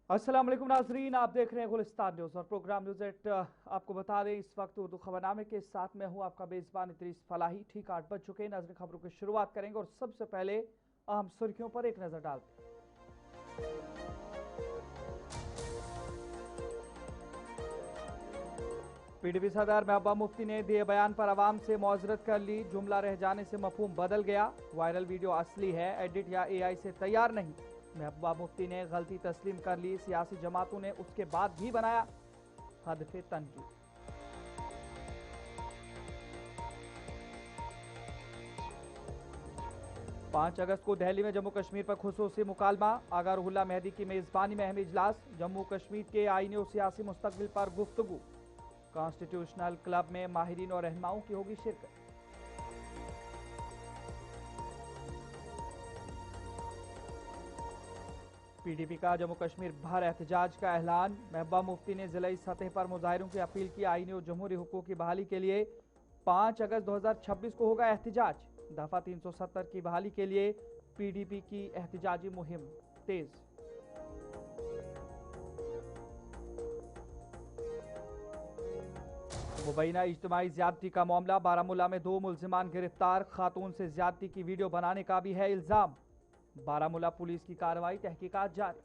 अस्सलाम वालेकुम नाजरीन, आप देख रहे हैं गुलिस्तान न्यूज़ और प्रोग्राम न्यूज़ एट। आपको बता दें इस वक्त उर्दू खबरनामे के साथ मैं हूं आपका मेज़बान इदरीस फलाही। ठीक 8 बज चुके हैं। नाज़रीन, खबरों की शुरुआत करेंगे और सबसे पहले अहम सुर्खियों पर एक नज़र डालते हैं। पीडीपी सदर महबूबा मुफ्ती ने दिए बयान पर आवाम से मौजरत कर ली। जुमला रह जाने से मफहूम बदल गया। वायरल वीडियो असली है, एडिट या एआई से तैयार नहीं। महबूबा मुफ्ती ने गलती तस्लीम कर ली। सियासी जमातों ने उसके बाद भी बनाया हदफ तनकीद। 5 अगस्त को दिल्ली में जम्मू कश्मीर पर खुसूसी मुकालमा। आगा रुहुल्लाह मेहदी की मेज़बानी में अहम इजलास। जम्मू कश्मीर के आईनी और सियासी मुस्तकबिल पर गुफ्तगू। कॉन्स्टिट्यूशनल क्लब में माहिरीन और रहनुमाओं की होगी शिरकत। पीडीपी का जम्मू कश्मीर भर एहतजाज का ऐलान। महबूबा मुफ्ती ने जिलाई सतह पर मुजाहिरों की अपील की। आईनी और जमहूरी हुकूक की बहाली के लिए 5 अगस्त 2026 को होगा एहतजाज। दफा 370 की बहाली के लिए पीडीपी की एहतजाजी मुहिम तेज। मुबैना इज्तिमाई ज्यादती का मामला। बारामूला में 2 मुल्जिमान गिरफ्तार। खातून से ज्यादती की वीडियो बनाने का भी है इल्जाम। बारामूला पुलिस की कार्रवाई, तहकीकात जारी।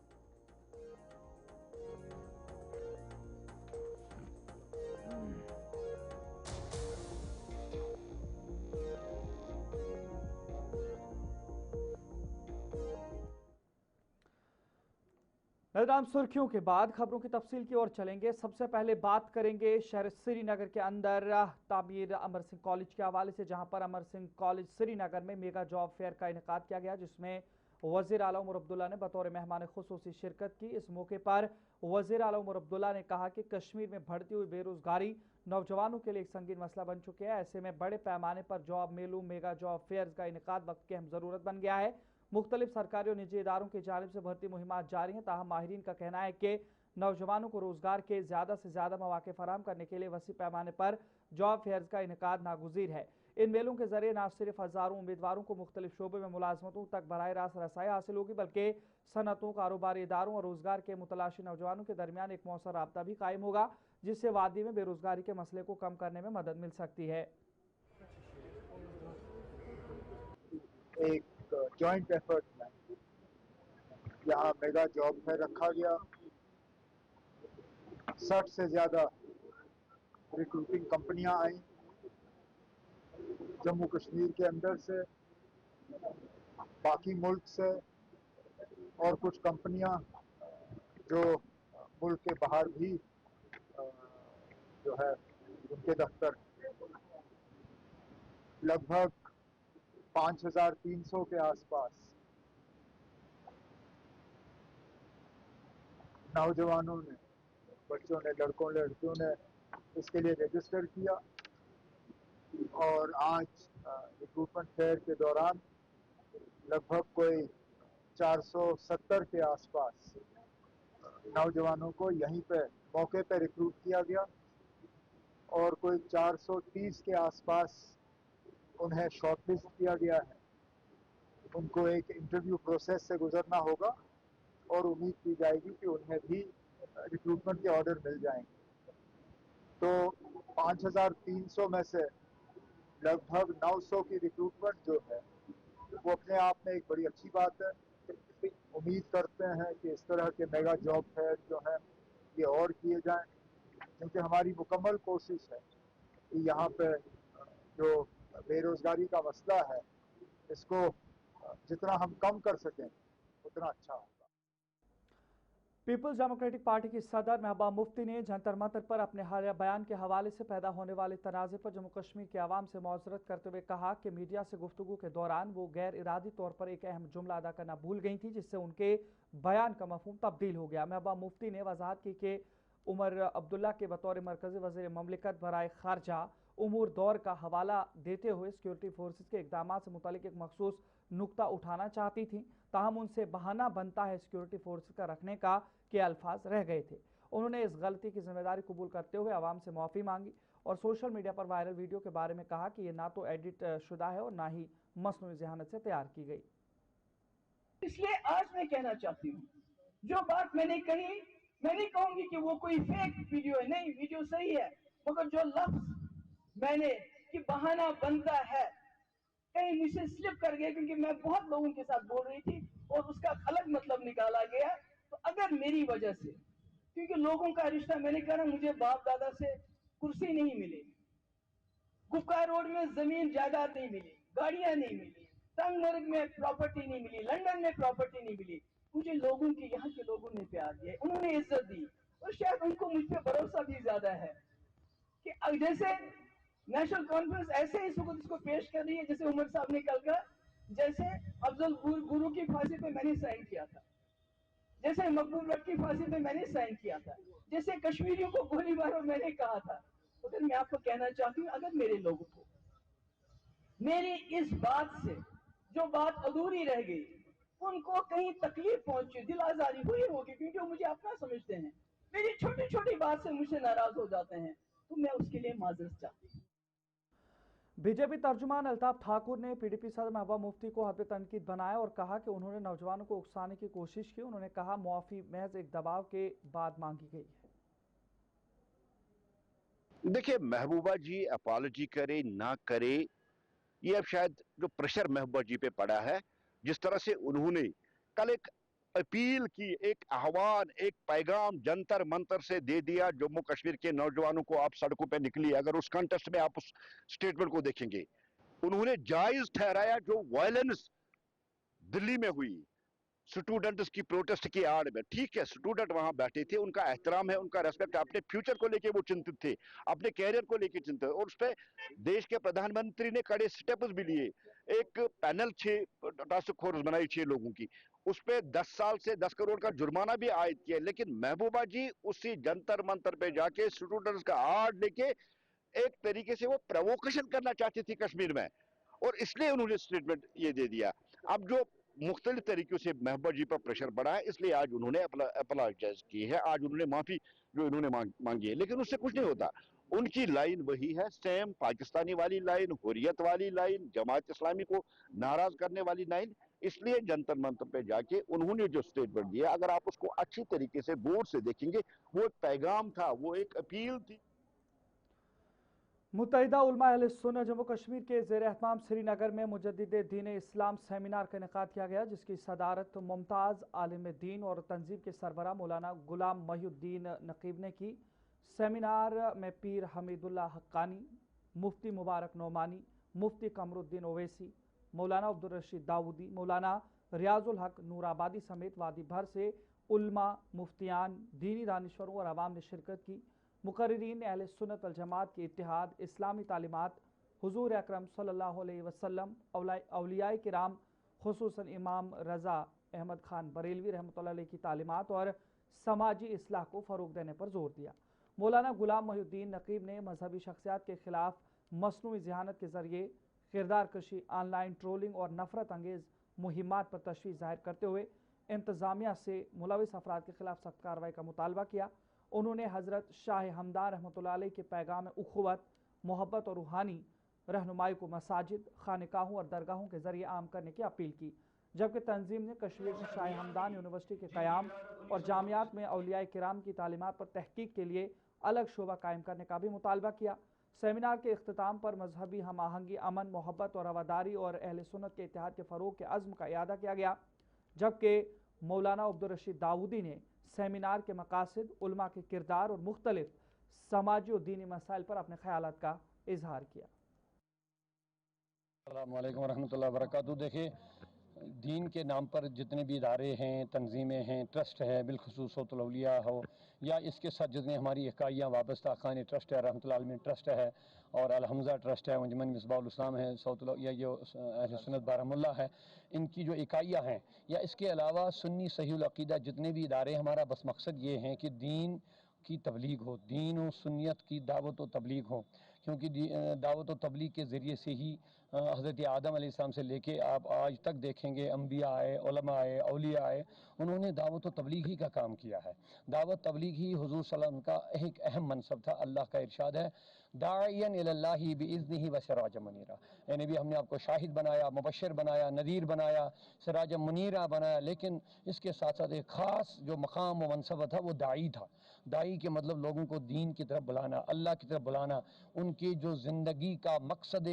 नजराम सुर्खियों के बाद खबरों की तफसील की ओर चलेंगे। सबसे पहले बात करेंगे शहर श्रीनगर के अंदर तामीर अमर सिंह कॉलेज के हवाले से, जहां पर अमर सिंह कॉलेज श्रीनगर में मेगा जॉब फेयर का इनेकाद किया गया, जिसमें वज़ीर आला उमर अब्दुल्ला ने बतौर मेहमान खुसूसी शिरकत की। इस मौके पर वज़ीर आला उमर अब्दुल्ला ने कहा कि कश्मीर में बढ़ती हुई बेरोजगारी नौजवानों के लिए एक संगीन मसला बन चुके हैं। ऐसे में बड़े पैमाने पर जॉब मेलों, मेगा जॉब फेयर का इनेकाद वक्त की अहम ज़रूरत बन गया है। मुख्तलिफ सरकारी और निजी इदारों की जानिब से भर्ती मुहिमात जारी हैं। ताहम माहिरीन का कहना है कि नौजवानों को रोजगार के ज़्यादा से ज़्यादा मौके फराहम करने के लिए वसी पैमाने पर जॉब फेयर्स का इनेकाद नागुज़ीर है। इन मेलों के जरिए न सिर्फ हज़ारों उम्मीदवारों को मुख्तलिफ शोबे में मुलाजमतों तक बराह रास्त रसाई हासिल होगी, बल्कि सनतों, कारोबारी इदारों और रोजगार के मुतलाशी नौजवानों के दरमियान एक मौसर राबता भी कायम होगा, जिससे वादी में बेरोजगारी के मसले को कम करने में मदद मिल सकती है। एक जॉइंट एफर्ट में यहाँ मेगा जॉब फेयर रखा गया। 60 से ज्यादा रिक्रूटिंग कंपनियां आई जम्मू कश्मीर के अंदर से, बाकी मुल्क से, और कुछ कंपनियां जो मुल्क के बाहर भी जो है उनके दफ्तर। लगभग 5300 के आसपास नौजवानों ने, बच्चों ने, लड़कों लड़कियों ने इसके लिए रजिस्टर किया। और आज रिक्रूटमेंट फेयर के दौरान लगभग कोई 470 के आसपास नौजवानों को यहीं पे मौके पे रिक्रूट किया गया और कोई 430 के आसपास उन्हें शॉर्टलिस्ट किया गया है। उनको एक इंटरव्यू प्रोसेस से गुजरना होगा और उम्मीद की जाएगी कि उन्हें भी रिक्रूटमेंट के ऑर्डर मिल जाएंगे। तो 5300 में से लगभग 900 की रिक्रूटमेंट जो है वो अपने आप में एक बड़ी अच्छी बात है। उम्मीद करते हैं कि इस तरह के मेगा जॉब फेयर जो है ये और किए जाएं, क्योंकि हमारी मुकम्मल कोशिश है कि यहाँ पे जो बेरोजगारी का मसला है इसको जितना हम कम कर सकें उतना अच्छा होगा। पीपल्स डेमोक्रेटिक पार्टी की सदर महबूबा मुफ्ती ने जंतर मंतर पर अपने हालिया बयान के हवाले से पैदा होने वाले तनाज़े पर जम्मू कश्मीर के आवाम से मौजरत करते हुए कहा कि मीडिया से गुफ्तगू के दौरान वो गैर इरादी तौर पर एक अहम जुमला अदा करना भूल गई थी, जिससे उनके बयान का मफहूम तब्दील हो गया। महबूबा मुफ्ती ने वजाहत की कि उमर अब्दुल्ला के बतौर मरकज़ी वज़ीर ममलिकत बराए खारजा उमूर दौर का हवाला देते हुए सिक्योरिटी फोर्सेस के इकदाम से मुतालिक एक मखसूस नुक्ता उठाना चाहती थी। ताहम उनसे बहाना बनता है सिक्योरिटी फोर्सेस का रखने का के अल्फाज रह गए थे। उन्होंने इस गलती की जिम्मेदारी कबूल करते हुए आवाम से माफ़ी मांगी और सोशल मीडिया पर वायरल वीडियो के बारे में कहा कि यह ना तो एडिट शुदा है और ना ही मसनूई ज़हानत से तैयार की गई। इसलिए आज मैं कहना चाहती हूँ जो बात मैंने कही, मैं नहीं कहूंगी कि वो कोई फेक वीडियो है, नहीं, वीडियो सही है, मगर जो लफ्ज मैंने कि बहाना बनता है कहीं मुझसे स्लिप कर गया, क्योंकि मैं बहुत लोगों के साथ बोल रही थी और उसका अलग मतलब निकाला गया। तो अगर मेरी वजह से, क्योंकि लोगों का रिश्ता, मैंने कहा ना, मुझे बाप दादा से कुर्सी नहीं मिली, गुफका रोड में जमीन जायदाद नहीं मिली, गाड़ियां नहीं मिली, संगमर्ग में प्रॉपर्टी नहीं मिली, लंदन में प्रॉपर्टी नहीं मिली, मुझे लोगों के, यहाँ के लोगों ने प्यार दिया, उन्होंने इज्जत दी, और शायद उनको मुझ पर भरोसा भी ज्यादा है कि जैसे नेशनल कॉन्फ्रेंस ऐसे ही इसको पेश कर रही है, जैसे उमर साहब ने कल का, जैसे अफजल गुरु की फांसी पे मैंने साइन किया था, जैसे मकबूल रख की फांसी पे मैंने साइन किया था, जैसे कश्मीरियों को गोली मारो मैंने कहा था। तो फिर मैं आपको कहना चाहती हूँ, अगर मेरे लोगों को मेरी इस बात से जो बात अधूरी रह गई, उनको कहीं तकलीफ पहुंची, दिल आजारी हुई होगी, क्योंकि वो मुझे अपना समझते हैं, मेरी छोटी छोटी बात से मुझसे नाराज हो जाते हैं, तो मैं उसके लिए माजरत चाहती हूँ। बीजेपी तर्जुमान अल्ताफ ठाकुर ने पीडीपी सदर महबूबा मुफ्ती को हर्ब तनकीद बनाया और कहा कि उन्होंने नौजवानों को उकसाने की कोशिश की। उन्होंने कहा मुआफी महज एक दबाव के बाद मांगी गई है। देखिए, महबूबा जी अपॉलॉजी करे ना करे, ये अब शायद जो प्रेशर महबूबा जी पे पड़ा है, जिस तरह से उन्होंने कल एक अपील की, एक आह्वान, एक पैगाम जंतर मंतर से दे दिया जम्मू कश्मीर के नौजवानों को, आप सड़कों पे निकलिए। अगर उस कंटेस्ट में आप उस स्टेटमेंट को देखेंगे, उन्होंने जायज ठहराया जो वायलेंस दिल्ली में हुई स्टूडेंट्स की प्रोटेस्ट की आड़ में। ठीक है, स्टूडेंट वहां बैठे थे, उनका एहतराम है, उनका रेस्पेक्ट है, अपने फ्यूचर को लेके वो चिंतित थे, अपने कैरियर को लेके चिंतित, और उस पर देश के प्रधानमंत्री ने कड़े स्टेप्स भी लिए। एक पैनल 6 टास्क फोर्स बनाई 6 लोगों की, उस पर 10 साल से 10 करोड़ का जुर्माना भी आयद किया। लेकिन महबूबा जी उसी जंतर मंतर पे जाके स्टूडेंट्स का आड़ लेके एक तरीके से वो प्रोवोकेशन करना चाहती थी कश्मीर में, और इसलिए उन्होंने स्टेटमेंट ये दे दिया। अब जो मुख्तलिफ तरीकों से महबूबा जी पर प्रेशर बढ़ा है, इसलिए आज उन्होंने अपॉलोजाइज की है, आज उन्होंने माफी जो इन्होंने मांगी है। लेकिन उससे कुछ नहीं होता, उनकी लाइन वही है, सेम पाकिस्तानी वाली लाइन, हुर्रियत वाली लाइन, जमात इस्लामी को नाराज करने वाली लाइन। इसलिए जंतर मंतर पे जाके उन्होंने जो स्टेटमेंट दिया, अगर आप उसको अच्छी तरीके से गौर से देखेंगे, वो एक पैगाम था, वो एक अपील थी। मुत्तहिदा उलमा अहले सुन्नत जम्मू कश्मीर के ज़ेर एहतमाम श्रीनगर में मुजद्दिद दीन इस्लाम सेमिनार का इनेकाद किया गया, जिसकी सदारत मुमताज़ आलिम दीन और तंजीम के सरबराह मौलाना गुलाम महिउद्दीन नकीब ने की। सेमिनार में पीर हमीदुल्लाह हक्कानी, मुफ्ती मुबारक नोमानी, मुफ्ती कमरुद्दीन ओवैसी, मौलाना अब्दुल रशीद दाऊदी, मौलाना रियाजुल हक नूराबादी समेत वादी भर से उलमा, मुफ्तियान, दीनी दानिश्वरों और अवाम ने शिरकत की। मुकर्रिरीन अहले सुन्नत वल जमात के इत्तिहाद, इस्लामी तालीमात, हुजूर अकरम सल्लल्लाहु अलैहि वसल्लम, औलियाए किराम खुसूसन इमाम रज़ा अहमद खान बरेलवी रहमतुल्लाह अलैह की तालीमात और समाजी इस्लाह को फ़रोग देने पर जोर दिया। मौलाना गुलाम महिउद्दीन नकीब ने मजहबी शख्सियात के खिलाफ मसनूई ज़हानत के ज़रिए किरदार कशी, ऑनलाइन ट्रोलिंग और नफरत अंगेज़ मुहिमात पर तशवीश ज़ाहिर करते हुए इंतज़ामिया से मुलविस अफराद के खिलाफ सख्त कार्रवाई का मुतालबा किया। उन्होंने हज़रत शाह हमदान रहमतुल्लाह अलैह के पैगाम उख़्वत, मोहब्बत और रूहानी रहनुमाई को मसाजिद, खानकाहों और दरगाहों के ज़रिए आम करने की अपील की। जबकि तंजीम ने कश्मीर में शाह हमदान यूनिवर्सिटी के क़याम और जामियात में औलियाए किराम की तालीमात पर तहकीक के लिए अलग शोबा कायम करने का भी मुतालबा किया। सेमिनार के इख्तिताम पर मजहबी हम आहंगी, अमन, मोहब्बत और रवादारी और अहले सुन्नत के इत्तेहाद के फ़रोग के अज़्म का इयादा किया गया। जबकि मौलाना अब्दुल रशीद दाऊदी ने सेमिनार के मकासद, उलमा के किरदार और मुख्तलिफ समाजी और दीनी मसाइल पर अपने ख्यालात का इजहार किया। अस्सलाम वालेकुम वरहमतुल्लाहि वबरकातुहू। देखिए, दीन के नाम पर जितने भी इदारे हैं, तंजीमें हैं, ट्रस्ट है, बिलखुसूस सौतुल औलिया हो, या इसके साथ जितनी हमारी इकाइयाँ वाबस्ता, खानी ट्रस्ट है, रहमतुल्लाह आलमीन ट्रस्ट है, और अलहमजा ट्रस्ट है, अंजुमन मिसबाहुल इस्लाम है, सौतुल या जो अहले सुन्नत बारामुल्ला है, इनकी जो इकाइयाँ हैं, या इसके अलावा सुन्नी सहीहुल अक़ीदा जितने भी इदारे, हमारा बस मकसद ये है कि दीन की तबलीग हो, दीन और सुन्नियत की दावत व तबलीग हो। क्योंकि दावत व तबलीग के ज़रिए से ही हज़रत आदम अलैहिस्सलाम से लेके आप आज तक देखेंगे, अम्बिया आए, उलमा आए, औलिया आए, उन्होंने दावत व तबलीग ही का काम किया है। दावत तबलीग ही हुज़ूर सल्लल्लाहु अलैहि वसल्लम का एक अहम मनसब था। अल्लाह का इरशाद है, दाइयन इलल्लाहि बिइज़्निही व सिराजम मुनीरा। ए नबी, हमने आपको शाहिद बनाया, मुबश्शिर बनाया, नज़ीर बनाया, सिराजम मुनीरा बनाया, लेकिन इसके साथ साथ एक ख़ास जो मकाम व मनसब था वो दाई था। दाई के मतलब लोगों को दीन की तरफ बुलाना, अल्लाह की तरफ बुलाना, उनकी जो ज़िंदगी का मकसद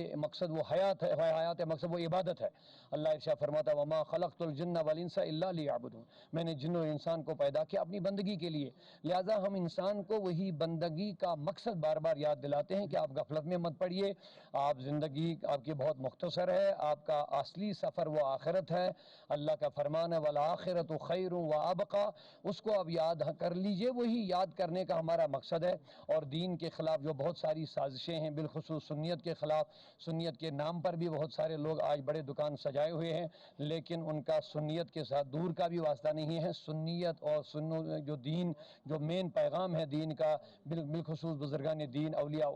वो हयात है, मकसद वो इबादत है। अल्लाह इरशाद फरमाता है, वमा खलक़तुल जिन्ना वल इंसा इल्ला लियअबुदून, मैंने जिन्न और इंसान को पैदा किया अपनी बंदगी के लिए। लिहाजा हम इंसान को वही बंदगी का मकसद बार बार याद दिलाते हैं कि आप गफलत में मत पड़िए, आप ज़िंदगी आपकी बहुत मुख्तसर है, आपका असली सफ़र वो आखिरत है। अल्लाह का फरमान है, वल आखिरतु खैरुन व अबका, उसको आप याद कर लीजिए, वही याद करने का हमारा मकसद है। और दीन के ख़िलाफ़ जो बहुत सारी साजिशें हैं, बिलखुसूस सुन्नियत के ख़िलाफ़, सुन्नियत के नाम पर भी बहुत सारे लोग आज बड़े दुकान सजाए हुए हैं, लेकिन उनका सुन्नियत के साथ दूर का भी वास्ता नहीं है। सुन्नियत और सुन्नो जो दीन, जो मेन पैगाम है दीन का, बिलखुसूस बुजुर्गान दीन, औलिया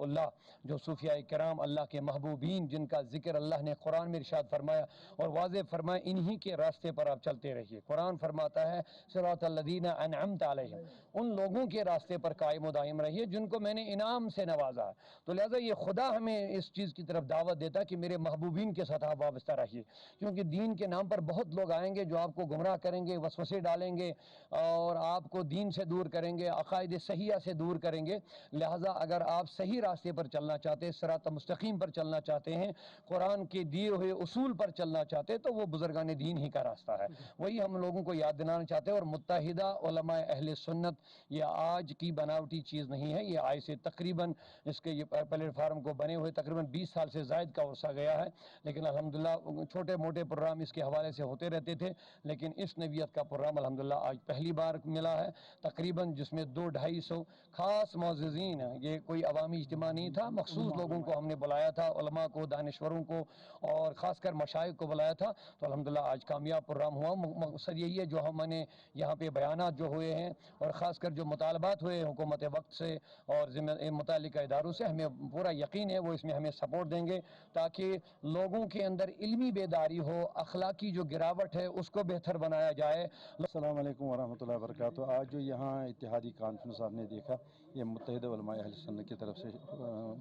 जो सूफिया कराम, अल्लाह के महबूबीन, जिनका जिक्र अल्लाह ने कुरान में इरशाद फरमाया और वाज़ेह फरमाया, इन्हीं के रास्ते पर आप चलते रहिए। कुरान फरमाता है, सिरातल लज़ीना अनअमता अलैहिम, उन लोगों के रास्ते पर कायम दायम रहिए जिनको मैंने इनाम से नवाजा। तो लिहाजा ये खुदा हमें इस चीज़ की तरफ दावत देता है कि मेरे महबूबीन के साथ आप वाबस्ता रहिए, क्योंकि दीन के नाम पर बहुत लोग आएंगे जो आपको गुमराह करेंगे, वसवसे डालेंगे और आपको दीन से दूर करेंगे, अकायद सहिया से दूर करेंगे। लिहाजा अगर आप सही रास्ते पर चलना चाहते हैं, सिरात मुस्तकीम पर चलना चाहते हैं, कुरान के दिए हुए उसूल पर चलना चाहते हैं, तो वो बुजुर्गान दीन ही का रास्ता है। वही हम लोगों को याद दिलाना चाहते हैं। और मुत्तहिदा उलमा अहले सुन्नत ये आज की बनावटी चीज़ नहीं है, ये आज से तकरीबन इसके ये प्लेटफार्म को बने हुए तकरीबन 20 साल से ज़ायद का अरसा गया है, लेकिन अल्हम्दुलिल्लाह छोटे मोटे प्रोग्राम इसके हवाले से होते रहते थे, लेकिन इस नवियत का प्रोग्राम अल्हम्दुलिल्लाह आज पहली बार मिला है तकरीबन, जिसमें 200-250 ख़ास मौज़िज़ीन हैं। ये कोई अवामी इज्तिमा नहीं था, मखसूस लोगों को हमने बुलाया था, उलमा को, दानिश्वरों को और ख़ासकर मशाइख को बुलाया था। तो अल्हम्दुलिल्लाह आज कामयाब प्रोग्राम हुआ। मकसद यही है, जो हमने यहाँ पे बयानात जो हुए हैं और ख़ासकर जो मुतालबात हुए हुकूमत वक्त से और मुतालिका इदारों से, हमें पूरा यकीन है वो इसमें हमें सपोर्ट देंगे, ताकि लोगों के अंदर इल्मी बेदारी हो, अखलाकी जो गिरावट है उसको बेहतर बनाया जाए। अस्सलाम वालेकुम वरहमतुल्लाहि वबरकातुहू। आज जो यहाँ इत्तिहादी कॉन्फ्रेंस आपने देखा, ये मुत्तहिदा उलमा अहले सुन्नत की तरफ से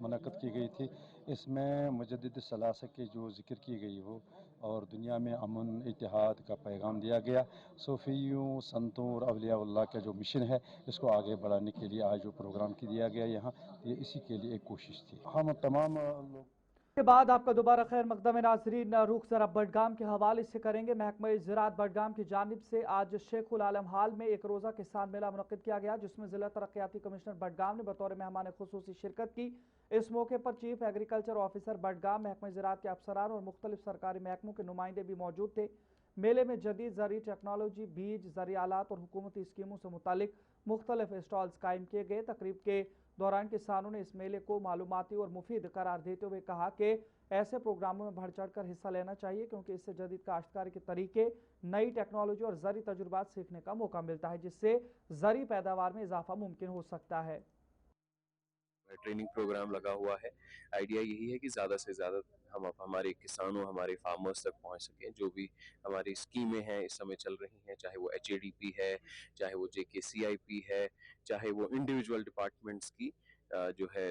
मुनक़्क़द की गई थी। इसमें मुजद्दिद सलासा की जो ज़िक्र की गई हो और दुनिया में अमन इत्तिहाद का पैगाम दिया गया, सूफ़ियों, संतों और औलिया का जो मिशन है इसको आगे बढ़ाने के लिए आज जो प्रोग्राम की दिया गया यहाँ, ये इसी के लिए एक कोशिश थी। हम तमाम लोग के बाद आपका दोबारा खैर मकदम नाज़रीन, रुख ज़रा बडगाम के हवाले से करेंगे। महकमा ज़राअत बडगाम की जानिब से आज शेखुल आलम हाल में एक रोज़ा किसान मेला मुनक़्क़िद किया गया, जिसमें ज़िला तरक्याती कमिश्नर बडगाम ने बतौर मेहमान खुसूसी शिरकत की। इस मौके पर चीफ एग्रीकल्चर ऑफिसर बडगाम, महकमा ज़राअत के अफसरान और मुख्तलिफ सरकारी महकमों के नुमाइंदे भी मौजूद थे। मेले में जदीद ज़रई टेक्नोलॉजी, बीज, ज़रई आलात और हुकूमती स्कीमों से मुतालिक मुख्तलिफ स्टॉल्स कायम किए गए। तकरीब के दौरान किसानों ने इस मेले को मालूमाती और मुफीद करार देते हुए कहा कि ऐसे प्रोग्रामों में बढ़ चढ़ कर हिस्सा लेना चाहिए, क्योंकि इससे जदीद काश्तकारी के तरीके, नई टेक्नोलॉजी और ज़री तजुर्बात सीखने का मौका मिलता है, जिससे ज़री पैदावार में इजाफा मुमकिन हो सकता है। ट्रेनिंग प्रोग्राम लगा हुआ है। आइडिया यही है कि ज़्यादा से ज़्यादा हम हमारे किसानों, हमारे फार्मर्स तक पहुंच सकें। जो भी हमारी स्कीमें हैं इस समय चल रही हैं, चाहे वो HADP है, चाहे वो JKCIP है, चाहे वो इंडिविजुअल डिपार्टमेंट्स की जो है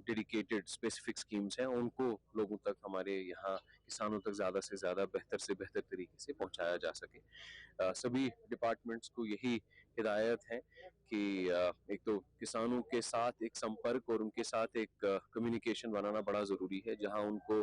डेडिकेटेड स्पेसिफिक स्कीम्स हैं, उनको लोगों तक, हमारे यहाँ किसानों तक ज़्यादा से ज़्यादा बेहतर से बेहतर तरीके से पहुंचाया जा सके। सभी डिपार्टमेंट्स को यही हिदायत है कि एक तो किसानों के साथ एक संपर्क और उनके साथ एक कम्युनिकेशन बनाना बड़ा ज़रूरी है, जहां उनको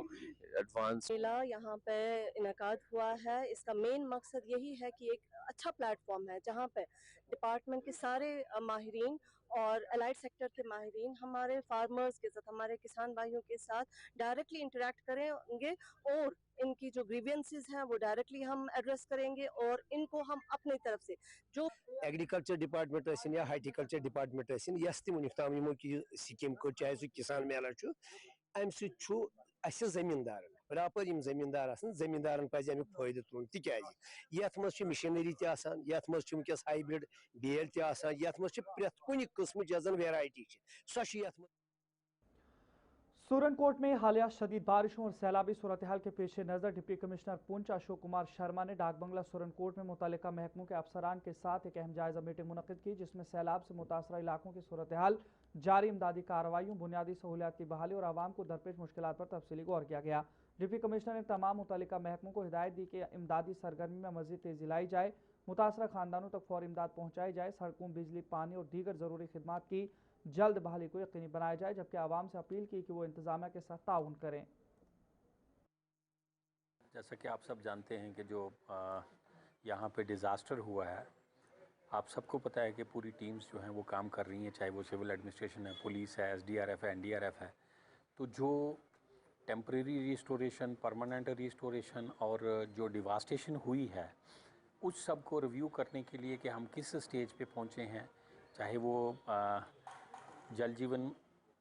एडवांस मेला यहाँ पे इनकाद हुआ है। इसका मेन मकसद यही है कि एक अच्छा प्लेटफॉर्म है जहाँ पे डिपार्टमेंट के सारे माहिरीन और अलाइड सेक्टर के माहिरीन हमारे फार्मर्स के साथ, हमारे किसान भाइयों के साथ डायरेक्टली इंटरेक्ट करेंगे और इनकी जो ग्रीवियंसेस हैं वो डायरेक्टली हम एड्रेस करेंगे और इनको हम अपनी तरफ से जो एग्रीकल्चर डिपार्टमेंट या हार्टिकल्चर डिपार्टमेंट यस तुम यमो की स्कीम को, चाहे सह किसान मेला अम सह जमींदार प्रॉपर जमींदार जमींदारन पज अमुक फायदे तुलन तिक मशीनरी वस हाइब्रिड बेल प्रत कुन किस्म जन वेराइटी सो सूरनकोट में हालिया शदीद बारिशों और सैलाबी सूरत हाल के पेश नज़र डिप्टी कमिश्नर पुंछ अशोक कुमार शर्मा ने डाक बंगला सूरनकोट में मुतल्लिका महकमों के अफसरान के साथ एक अहम जायजा मीटिंग मुनक्किद की, जिसमें सैलाब से मुतासरा इलाकों की सूरत हाल, जारी इमदादी कार्रवाइयों, बुनियादी सहूलियात की बहाली और आवाम को दरपेश मुश्किलात पर तफसीली गौर किया गया। डिप्टी कमिश्नर ने तमाम मुतल्लिका महकमों को हिदायत दी कि इमदादी सरगर्मी में मज़ीद तेज़ी लाई जाए, मुतासरा खानदानों तक फौरी इमदाद पहुँचाई जाए, सड़कों, बिजली, पानी और दीगर ज़रूरी खिदमात की जल्द बहाली को यकीनी बनाया जाए, जबकि आवाम से अपील की कि वो इंतजामिया के साथ ताउन करें। जैसा कि आप सब जानते हैं कि जो यहाँ पे डिज़ास्टर हुआ है, आप सबको पता है कि पूरी टीम्स जो हैं वो काम कर रही हैं, चाहे वो सिविल एडमिनिस्ट्रेशन है, पुलिस है, SDRF है, NDRF है। तो जो टेम्परेरी रिस्टोरेशन, परमानेंट रिस्टोरेशन और जो डिवास्टेशन हुई है, उस सब को रिव्यू करने के लिए कि हम किस स्टेज पे पहुँचे हैं, चाहे वो जल जीवन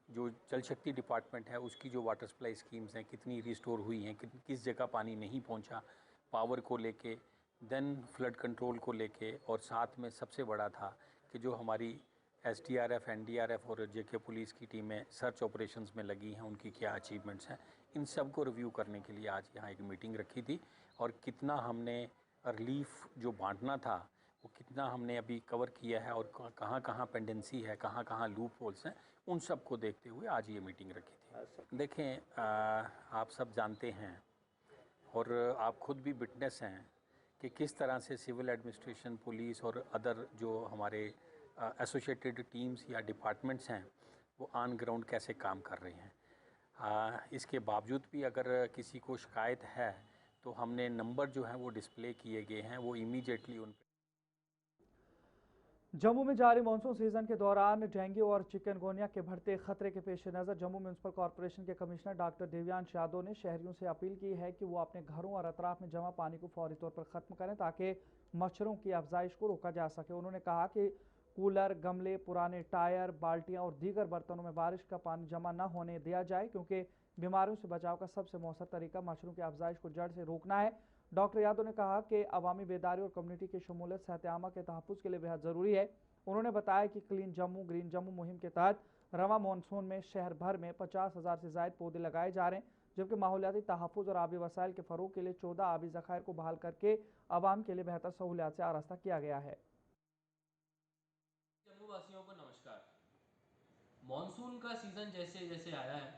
जो जल शक्ति डिपार्टमेंट है उसकी जो वाटर सप्लाई स्कीम्स हैं कितनी रिस्टोर हुई हैं, किस जगह पानी नहीं पहुंचा, पावर को लेके, देन फ्लड कंट्रोल को लेके, और साथ में सबसे बड़ा था कि जो हमारी SDRF, NDRF और JK पुलिस की टीमें सर्च ऑपरेशंस में लगी हैं, उनकी क्या अचीवमेंट्स हैं, इन सब को रिव्यू करने के लिए आज यहाँ एक मीटिंग रखी थी। और कितना हमने रिलीफ जो बांटना था वो कितना हमने अभी कवर किया है और कहाँ कहाँ पेंडेंसी है, कहाँ कहाँ लूप होल्स हैं, उन सब को देखते हुए आज ये मीटिंग रखी थी। देखें, आप सब जानते हैं और आप खुद भी विटनेस हैं कि किस तरह से सिविल एडमिनिस्ट्रेशन, पुलिस और अदर जो हमारे एसोसिएटेड टीम्स या डिपार्टमेंट्स हैं वो ऑन ग्राउंड कैसे काम कर रहे हैं। इसके बावजूद भी अगर किसी को शिकायत है तो हमने नंबर जो हैं वो डिस्प्ले किए गए हैं, वो इमीडिएटली उन जम्मू में जारी मानसून सीजन के दौरान डेंगू और चिकनगुनिया के बढ़ते खतरे के पेश नज़र जम्मू म्यूनसिपल कॉरपोरेशन के कमिश्नर डॉक्टर दिव्यांश यादव ने शहरियों से अपील की है कि वो अपने घरों और अतराफ में जमा पानी को फौरी तौर पर ख़त्म करें ताकि मच्छरों की अफजाइश को रोका जा सके। उन्होंने कहा कि कूलर, गमले, पुराने टायर, बाल्टियाँ और दीगर बर्तनों में बारिश का पानी जमा न होने दिया जाए, क्योंकि बीमारियों से बचाव का सबसे मौसर तरीका मच्छरों की अफजाइश को जड़ से रोकना है। डॉक्टर यादव ने कहा कि अवामी बेदारी और कम्युनिटी की शमूलियत सेहत आमा के तहफ़्फ़ुज़ के लिए बेहद ज़रूरी है। उन्होंने बताया कि क्लीन जम्मू ग्रीन जम्मू मुहिम के तहत रवा मानसून में शहर भर में 50,000 से ज़ायद पौधे लगाए जा रहे हैं, जबकि माहौलियाती तहफ़्फ़ुज़ और आबी वसाइल के फ़रोग़ के लिए 14 आबी ज़खायर को बहाल करके आवाम के लिए बेहतर सहूलियात से आरास्ता किया गया है। जम्मू वासियों को नमस्कार। मानसून का सीज़न जैसे जैसे आया है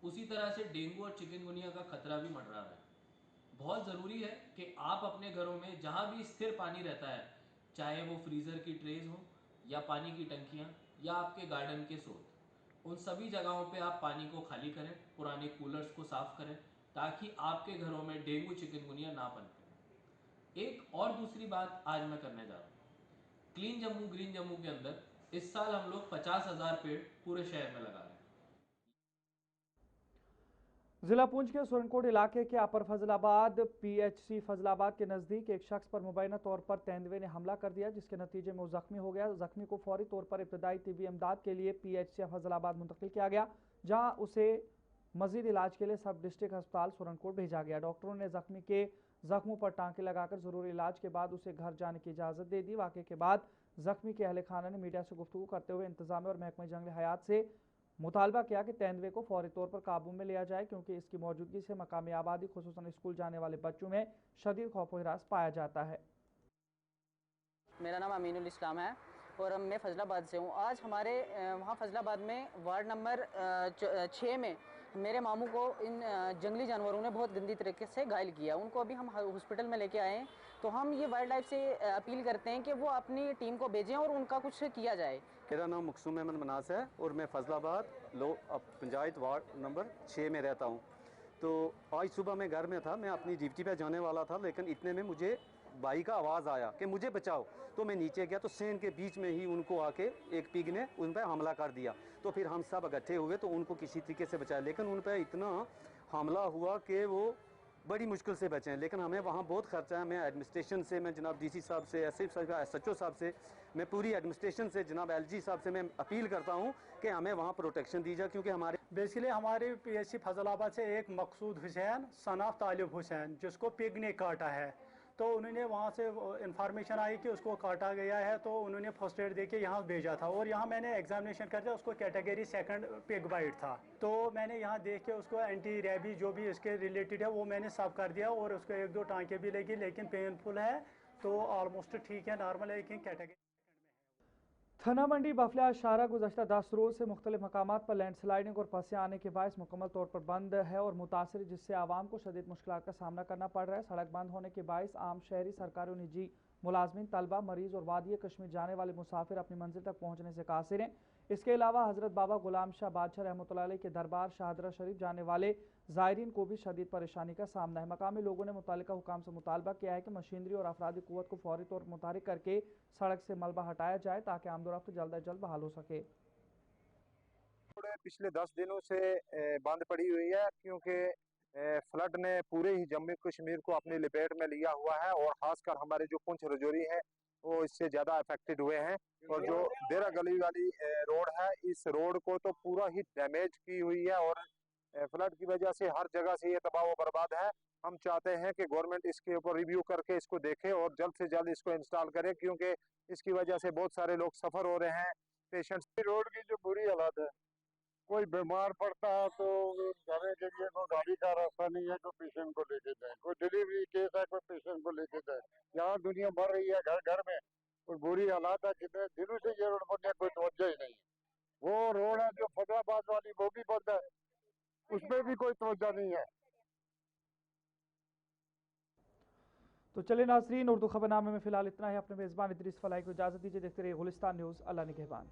उसी तरह से डेंगू और चिकनगुनिया का खतरा भी मंडरा रहा है। बहुत ज़रूरी है कि आप अपने घरों में जहाँ भी स्थिर पानी रहता है, चाहे वो फ्रीज़र की ट्रेज हो या पानी की टंकियाँ या आपके गार्डन के स्रोत, उन सभी जगहों पे आप पानी को खाली करें, पुराने कूलर्स को साफ़ करें ताकि आपके घरों में डेंगू चिकनगुनिया ना पनपे। एक और दूसरी बात आज मैं करने जा रहा हूँ। क्लीन जम्मू ग्रीन जम्मू के अंदर इस साल हम लोग 50,000 पेड़ पूरे शहर में लगा रहे हैं। जिला पुंछ के सुरनकोट इलाके के अपर फजलाबाद PHC फजलाबाद के नज़दीक एक शख्स पर मुबैना तौर पर तेंदुए ने हमला कर दिया, जिसके नतीजे में वो जख्मी हो गया। जख्मी को फौरी तौर पर इब्तदाई तिब्बी इमदाद के लिए PHC फजलाबाद मुंतकिल किया गया, जहां उसे मजीद इलाज के लिए सब डिस्ट्रिक्ट अस्पताल सुरनकोट भेजा गया। डॉक्टरों ने जख्मी के जख्मों पर टाँके लगाकर ज़रूरी इलाज के बाद उसे घर जाने की इजाज़त दे दी। वाक़े के बाद जख्मी के अहल खाना ने मीडिया से गुफ्तगू करते हुए इंतजामिया और महकमा जंगल हयात से मुतालबा किया कि तेंदुए को फौरी तौर पर काबू में लिया जाए, क्योंकि इसकी मौजूदगी से मकामी आबादी खुसूसन स्कूल जाने वाले बच्चों में शदीद खौफ हिरास पाया जाता है। मेरा नाम अमीनुल इस्लाम है और मैं फजलाबाद से हूँ। आज हमारे वहाँ फजलाबाद में वार्ड नंबर 6 में मेरे मामू को इन जंगली जानवरों ने बहुत गंदी तरीके से घायल किया। उनको अभी हम हॉस्पिटल में लेके आए हैं, तो हम ये वाइल्ड लाइफ से अपील करते हैं कि वो अपनी टीम को भेजें और उनका कुछ किया जाए। मेरा नाम मकसूम अहमद मनास है और मैं फजलाबाद पंचायत वार्ड नंबर 6 में रहता हूँ। तो आज सुबह मैं घर में था, मैं अपनी ड्यूटी पे जाने वाला था, लेकिन इतने में मुझे भाई का आवाज़ आया कि मुझे बचाओ। तो मैं नीचे गया तो सेन के बीच में ही उनको आके एक पिग ने उन पर हमला कर दिया। तो फिर हम सब इकट्ठे हुए तो उनको किसी तरीके से बचाया, लेकिन उन पर इतना हमला हुआ कि वो बड़ी मुश्किल से बचे हैं। लेकिन हमें वहाँ बहुत खर्चा है। मैं एडमिनिस्ट्रेशन से, मैं जनाब DC साहब से, SHO साहब से, मैं पूरी एडमिनिस्ट्रेशन से, जनाब LG साहब से मैं अपील करता हूँ कि हमें वहाँ प्रोटेक्शन दी जाए, क्योंकि हमारे बेसिकली हमारे PHC फजलाबाद से एक मकसूद हुसैन, सन ऑफ तालिब हुसैन, जिसको पिग ने काटा है। तो उन्होंने वहाँ से इंफॉर्मेशन आई कि उसको काटा गया है, तो उन्होंने फर्स्ट एड दे के यहाँ भेजा था। और यहाँ मैंने एग्जामिनेशन कर दिया, उसको कैटेगरी सेकंड पिग बाइट था, तो मैंने यहाँ देख के उसको एंटी रेबी जो भी इसके रिलेटेड है वो मैंने सब कर दिया, और उसको 1-2 टाँके भी लगी, लेकिन पेनफुल है, तो ऑलमोस्ट ठीक है, नॉर्मल है, लेकिन कैटेगरी। थना मंडी बफला शाहरा गुज़श्ता 10 रोज़ से मुख्तलिफ मकामात पर लैंडस्लाइडिंग और पसियाँ आने के बायस मुकम्मल तौर पर बंद है और मुतासर, जिससे आवाम को शदीद मुश्किलात का सामना करना पड़ रहा है। सड़क बंद होने के बायस आम शहरी, सरकारी और निजी मुलाजमीन, तलबा, मरीज़ और वादी कश्मीर जाने वाले मुसाफिर अपनी मंजिल तक पहुँचने से कासिर हैं। इसके अलावा हज़रत बाबा गुलाम शाह बादशाह रहमतुल्लाह अलैह के दरबार शाहदरा शरीफ जाने वाले ज़ायरीन को भी शदीद परेशानी का सामना है। मकामी लोगों ने मुतल्लिका हुकाम से मुतालबा किया है कि मशीनरी और अफरादी क़ुव्वत को फौरी तौर पर मुतहरिक करके सड़क से मलबा हटाया जाए ताकि आमदोरफ्त जल्द अज जल्द बहाल हो सके। पिछले 10 दिनों से बंद पड़ी हुई है, क्योंकि फ्लड ने पूरे ही जम्मू कश्मीर को अपनी लपेट में लिया हुआ है, और खासकर हमारे जो पुंछ रजौरी है वो इससे ज़्यादा अफेक्टेड हुए हैं। और जो देरा गली वाली रोड है, इस रोड को तो पूरा ही डैमेज की हुई है, और फ्लड की वजह से हर जगह से ये तबाह व बर्बाद है। हम चाहते हैं कि गवर्नमेंट इसके ऊपर रिव्यू करके इसको देखे और जल्द से जल्द इसको इंस्टॉल करे, क्योंकि इसकी वजह से बहुत सारे लोग सफ़र हो रहे हैं। पेशेंट्स रोड की जो बुरी हालत है, कोई बीमार पड़ता है तो जाने के लिए कोई गाड़ी का रास्ता नहीं है, कोई पेशेंट को लेके जाए, कोई डिलीवरी केस है, कोई पेशेंट को लेके जाए। यहाँ दुनिया बढ़ रही है घर घर में, और बुरी हालात है। कितने दिनों से ये रोड बनने कोई तवज्जो ही नहीं। वो रोड है जो फैसलाबाद वाली, वो भी बंद है, उसमें भी कोई तवज्जो नहीं है। तो चले नाज़रीन, उर्दू खबरनामे में फिलहाल इतना है। अपने मेज़बान इदरीस फलाई को इजाज़त दीजिए। देखते रहिए गुलिस्तान न्यूज़। अल्लाह निगहबान।